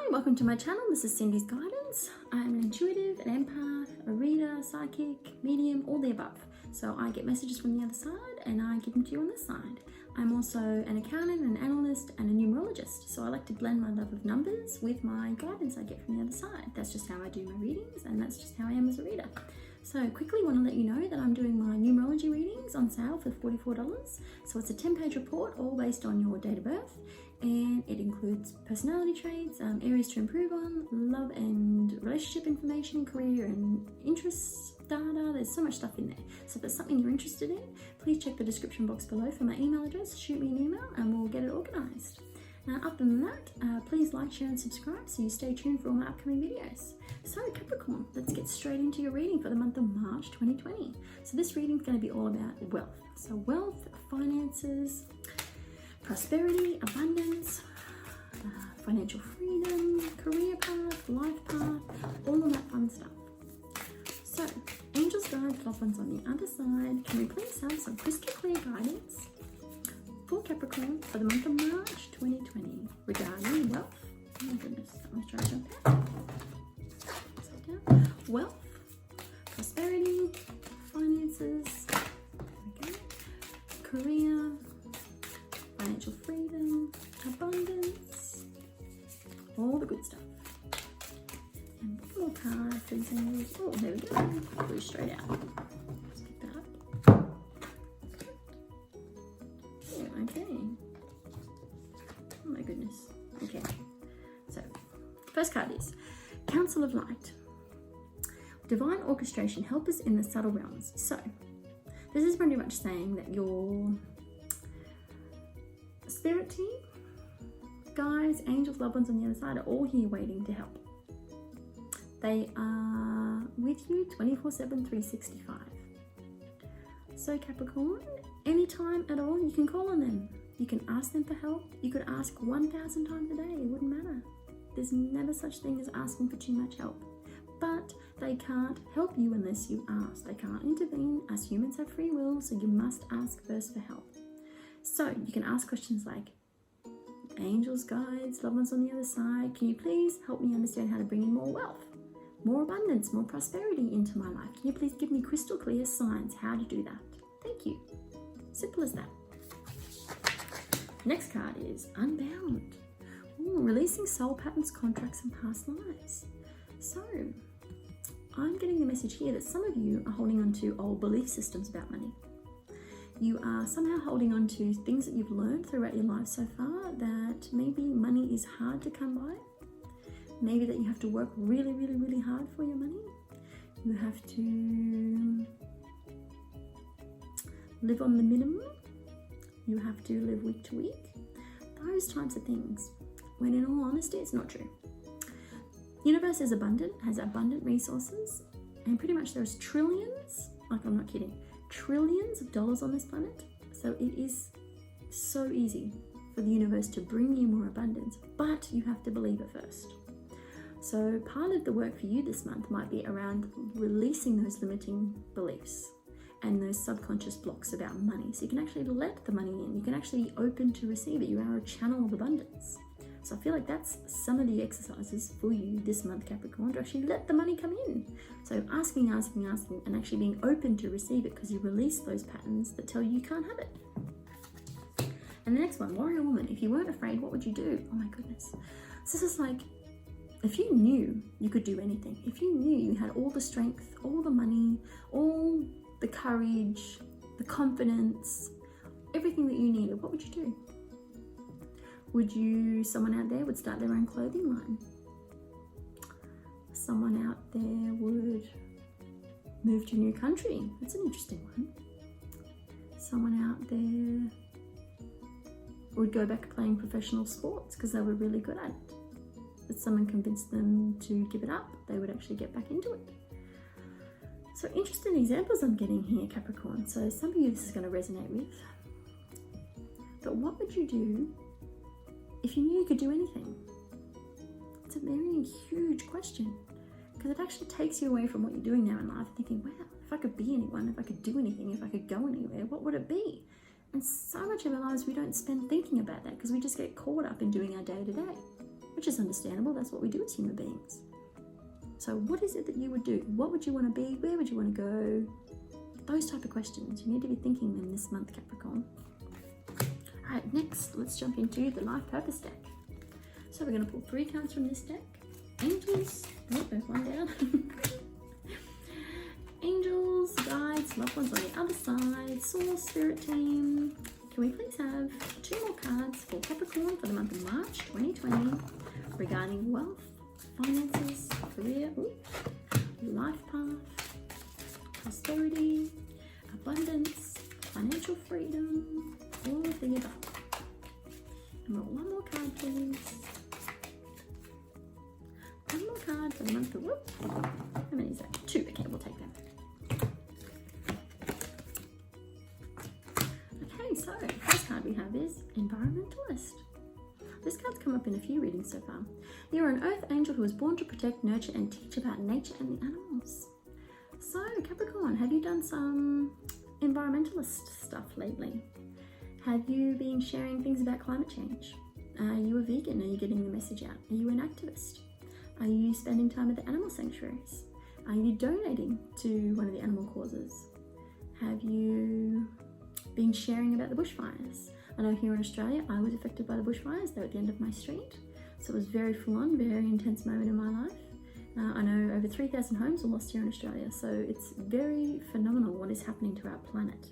welcome to my channel. This is Cindy's Guidance. I'm an intuitive, an empath, a reader, psychic, medium, all the above. So I get messages from the other side and I give them to you on this side. I'm also an accountant, an analyst, and a numerologist. So I like to blend my love of numbers with my guidance I get from the other side. That's just how I do my readings, and that's just how I am as a reader. So quickly want to let you know that I'm doing my numerology readings on sale for $44. So it's a 10-page report, all based on your date of birth, and it includes personality traits, areas to improve on, love and relationship information, career and interests, data. There's so much stuff in there. So if it's something you're interested in, please check the description box below for my email address, shoot me an email and we'll get it organized. Now, other than that, please like, share and subscribe so you stay tuned for all my upcoming videos. So Capricorn, let's get straight into your reading for the month of March 2020. So this reading is going to be all about wealth. So wealth, finances, prosperity, abundance, financial freedom, career path, life path, all of that fun stuff. So, angels, guides, loved ones on the other side, can we please have some crystal clear guidance for Capricorn for the month of March 2020 regarding wealth? Oh my goodness, that one's trying to jump out. Upside down. Wealth, prosperity, finances, okay, career, financial freedom, abundance, all the good stuff. And one more card, please, angels. Oh, there we go. Blew straight out. Let's pick that up. Yeah, okay. Oh my goodness. Okay. So, first card is Council of Light. Divine orchestration, help us in the subtle realms. So, this is pretty much saying that your spirit team, guides, angels, loved ones on the other side are all here waiting to help. They are with you 24/7, 365. So Capricorn, anytime at all, you can call on them. You can ask them for help. You could ask 1,000 times a day. It wouldn't matter. There's never such thing as asking for too much help. But they can't help you unless you ask. They can't intervene. As humans have free will, so you must ask first for help. So you can ask questions like, angels, guides, loved ones on the other side, can you please help me understand how to bring in more wealth, more abundance, more prosperity into my life? Can you please give me crystal clear signs how to do that? Thank you. Simple as that. Next card is Unbound. Ooh, releasing soul patterns, contracts, and past lives. So I'm getting the message here that some of you are holding on to old belief systems about money. You are somehow holding on to things that you've learned throughout your life so far, that maybe money is hard to come by. Maybe that you have to work really, really, really hard for your money. You have to live on the minimum. You have to live week to week. Those types of things. When in all honesty, it's not true. Universe is abundant, has abundant resources, and pretty much there's trillions, like I'm not kidding, trillions of dollars on this planet. So it is so easy for the universe to bring you more abundance, but you have to believe it first. So part of the work for you this month might be around releasing those limiting beliefs and those subconscious blocks about money. So you can actually let the money in. You can actually be open to receive it. You are a channel of abundance. So I feel like that's some of the exercises for you this month, Capricorn, to actually let the money come in. So asking, and actually being open to receive it, because you release those patterns that tell you can't have it. And the next one, Warrior Woman. If you weren't afraid, what would you do? Oh my goodness. So this is like, if you knew you could do anything, if you knew you had all the strength, all the money, all the courage, the confidence, everything that you needed, what would you do? Would you, someone out there would start their own clothing line. Someone out there would move to a new country. That's an interesting one. Someone out there would go back playing professional sports because they were really good at it. But someone convinced them to give it up, they would actually get back into it. So interesting examples I'm getting here, Capricorn. So some of you this is going to resonate with. But what would you do if you knew you could do anything? It's a very huge question, because it actually takes you away from what you're doing now in life, thinking, wow, if I could be anyone, if I could do anything, if I could go anywhere, what would it be? And so much of our lives we don't spend thinking about that because we just get caught up in doing our day to day. which is understandable. That's what we do as human beings. So what is it that you would do? What would you want to be? Where would you want to go? Those type of questions. You need to be thinking them this month, Capricorn. All right, next, let's jump into the Life Purpose deck. So we're going to pull 3 cards from this deck. Angels. Oh, there's one down. Angels, guides, loved ones on the other side, source, spirit team. Can we please have 2 more cards for Capricorn for the month of March 2020 regarding wealth, finances, career, life path, prosperity, abundance, financial freedom, all of the above. And roll 1 more card, please. 1 more card for the month of, how many is that? 2, okay, we'll take them. Okay, so the first card we have is Environmentalist. This card's come up in a few readings so far. You're an earth angel who was born to protect, nurture, and teach about nature and the animals. So, Capricorn, have you done some environmentalist stuff lately? Have you been sharing things about climate change? Are you a vegan? Are you getting the message out? Are you an activist? Are you spending time at the animal sanctuaries? Are you donating to one of the animal causes? Have you been sharing about the bushfires? I know here in Australia, I was affected by the bushfires. They were at the end of my street. So it was very full on, very intense moment in my life. I know over 3,000 homes were lost here in Australia. So it's very phenomenal what is happening to our planet.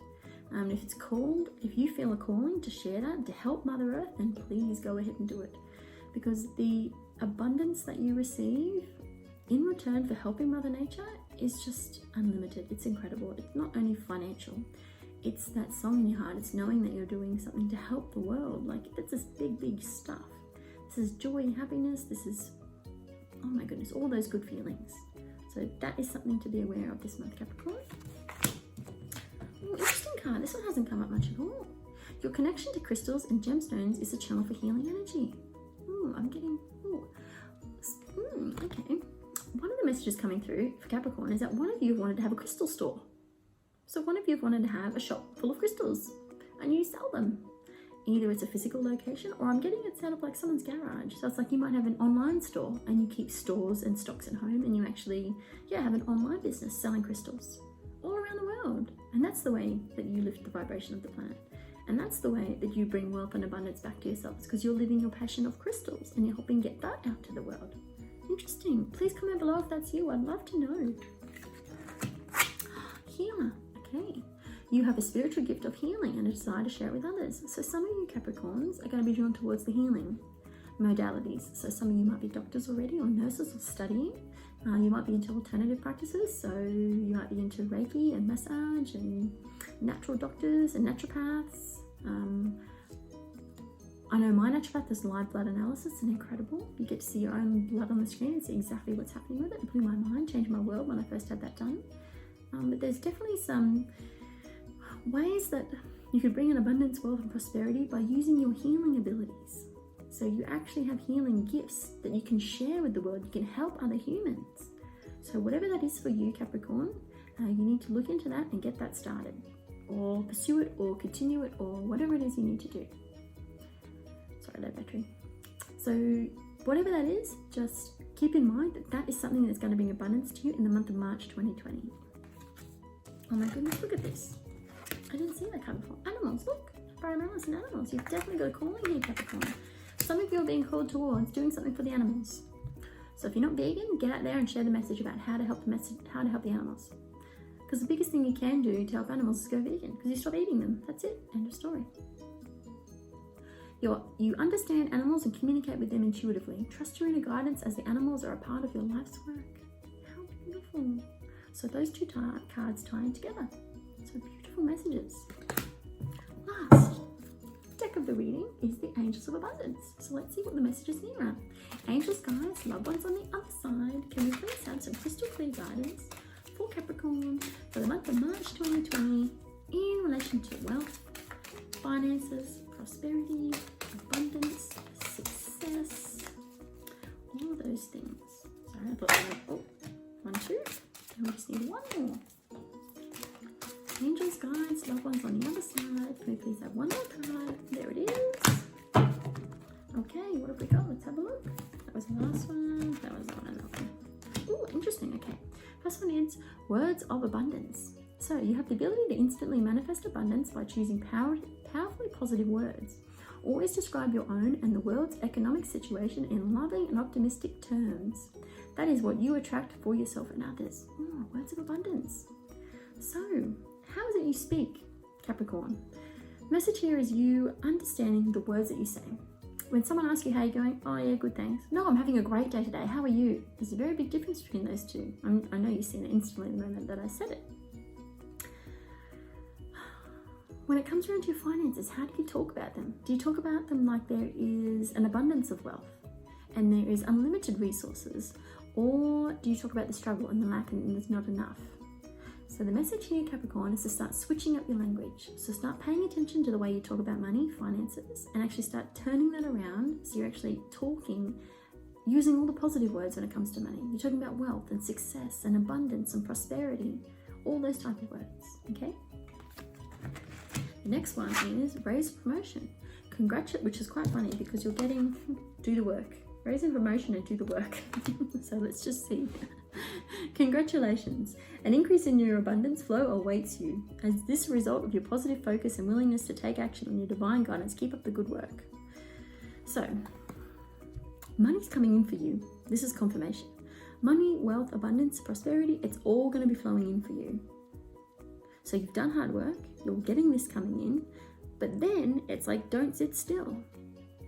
If it's called, if you feel a calling to share that, to help Mother Earth, then please go ahead and do it. Because the abundance that you receive in return for helping Mother Nature is just unlimited. It's incredible. It's not only financial. It's that song in your heart. It's knowing that you're doing something to help the world. Like, it's this big, big stuff. This is joy, happiness. This is, oh my goodness, all those good feelings. So that is something to be aware of this month, Capricorn. Ooh, interesting card. This one hasn't come up much at all. Your connection to crystals and gemstones is a channel for healing energy. Ooh, I'm getting, okay. One of the messages coming through for Capricorn is that one of you have wanted to have a crystal store. So one of you have wanted to have a shop full of crystals and you sell them. Either it's a physical location or I'm getting it set up like someone's garage. So it's like you might have an online store and you keep stores and stocks at home and you actually, have an online business selling crystals all around the world. And that's the way that you lift the vibration of the planet. And that's the way that you bring wealth and abundance back to yourselves, because you're living your passion of crystals and you're helping get that out to the world. Interesting. Please comment below if that's you. I'd love to know. Healer. Okay. You have a spiritual gift of healing and a desire to share it with others. So some of you Capricorns are going to be drawn towards the healing modalities. So some of you might be doctors already or nurses or studying. You might be into alternative practices. So you might be into Reiki and massage and natural doctors and naturopaths. I know my naturopath does live blood analysis and incredible. You get to see your own blood on the screen and see exactly what's happening with it. It blew my mind, changed my world when I first had that done. But there's definitely some ways that you could bring in abundance, wealth and prosperity by using your healing abilities. So you actually have healing gifts that you can share with the world. You can help other humans. So whatever that is for you, Capricorn, you need to look into that and get that started, or pursue it, or continue it, or whatever it is you need to do. Sorry, low battery. So whatever that is, just keep in mind that that is something that's going to bring abundance to you in the month of March 2020. Oh my goodness, look at this. I didn't see that card before. Animals, look. Environmentalists and animals. You've definitely got a calling here, Capricorn. Some of you are being called towards doing something for the animals. So if you're not vegan, get out there and share the message about how to help the animals. Because the biggest thing you can do to help animals is go vegan, because you stop eating them. That's it. End of story. You understand animals and communicate with them intuitively. Trust your inner guidance as the animals are a part of your life's work. How beautiful. So those two cards tie in together. So beautiful messages. Last deck of the reading is the Angels of Abundance. So let's see what the messages here are. Angels, guides, loved ones on the other side. Can we please have some crystal clear guidance for Capricorn for the month of March 2020 in relation to wealth, finances, prosperity, abundance, success, all of those things. Sorry, I thought one, two, and we just need one more. Angels, guides, loved ones on the other side. Can we please have one more card? There it is. Okay, what have we got? Let's have a look. was the last one. That was that one and that one. Ooh, interesting. Okay. First one is words of abundance. So you have the ability to instantly manifest abundance by choosing powerfully positive words. Always describe your own and the world's economic situation in loving and optimistic terms. That is what you attract for yourself and others. Words of abundance. So, how is it you speak, Capricorn? Message here is you understanding the words that you say. When someone asks you how you're going, oh yeah, good, thanks. No, I'm having a great day today. How are you? There's a very big difference between those two. I know you've seen it instantly the moment that I said it. When it comes around to your finances, how do you talk about them? Do you talk about them like there is an abundance of wealth and there is unlimited resources? Or do you talk about the struggle and the lack and there's not enough? So the message here, Capricorn, is to start switching up your language. So start paying attention to the way you talk about money, finances, and actually start turning that around so you're actually talking, using all the positive words when it comes to money. You're talking about wealth and success and abundance and prosperity, all those type of words, okay? The next one is raise promotion. Which is quite funny because you're getting do the work. Raise in promotion and do the work. So let's just see. Congratulations. An increase in your abundance flow awaits you. As this a result of your positive focus and willingness to take action on your divine guidance, keep up the good work. So, money's coming in for you. This is confirmation. Money, wealth, abundance, prosperity, it's all going to be flowing in for you. So you've done hard work, you're getting this coming in, but then it's like, don't sit still.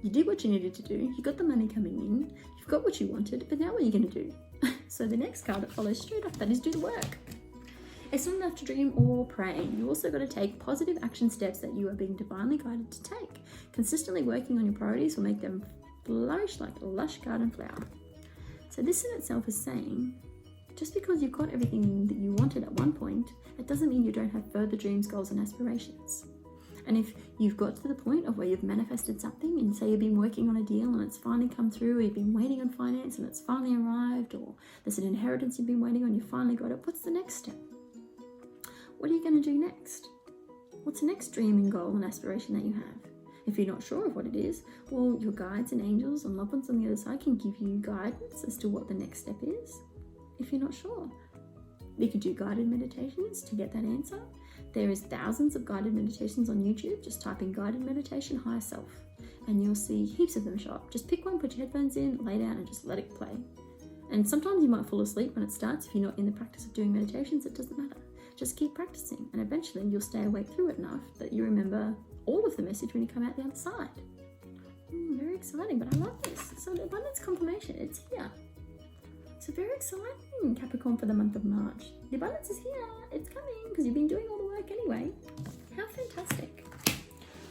You did what you needed to do, you got the money coming in, you've got what you wanted, but now what are you going to do? So the next card that follows straight up, that is do the work. It's not enough to dream or pray. You also got to take positive action steps that you are being divinely guided to take. Consistently working on your priorities will make them flourish like a lush garden flower. So this in itself is saying, just because you've got everything that you wanted at one point, it doesn't mean you don't have further dreams, goals, and aspirations. And if you've got to the point of where you've manifested something and say you've been working on a deal and it's finally come through, or you've been waiting on finance and it's finally arrived, or there's an inheritance you've been waiting on, you finally got it, what's the next step? What are you going to do next? What's the next dream and goal and aspiration that you have? If you're not sure of what it is, well, your guides and angels and loved ones on the other side can give you guidance as to what the next step is. If you're not sure, you could do guided meditations to get that answer. There is thousands of guided meditations on YouTube. Just type in guided meditation higher self and you'll see heaps of them show up. Just pick one, put your headphones in, lay down and just let it play. And sometimes you might fall asleep when it starts. If you're not in the practice of doing meditations, it doesn't matter. Just keep practicing and eventually you'll stay awake through it enough that you remember all of the message when you come out the other side. Very exciting, but I love this. So the abundance confirmation, it's here. So very exciting, Capricorn, for the month of March. The abundance is here. It's coming because you've been doing all the work anyway. How fantastic.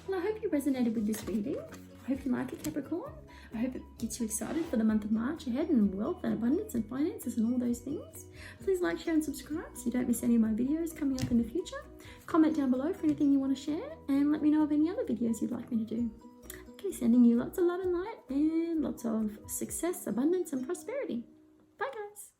Well, I hope you resonated with this reading. I hope you like it, Capricorn. I hope it gets you excited for the month of March ahead and wealth and abundance and finances and all those things. Please like, share and subscribe so you don't miss any of my videos coming up in the future. Comment down below for anything you want to share and let me know of any other videos you'd like me to do. Okay, sending you lots of love and light and lots of success, abundance and prosperity. Bye guys.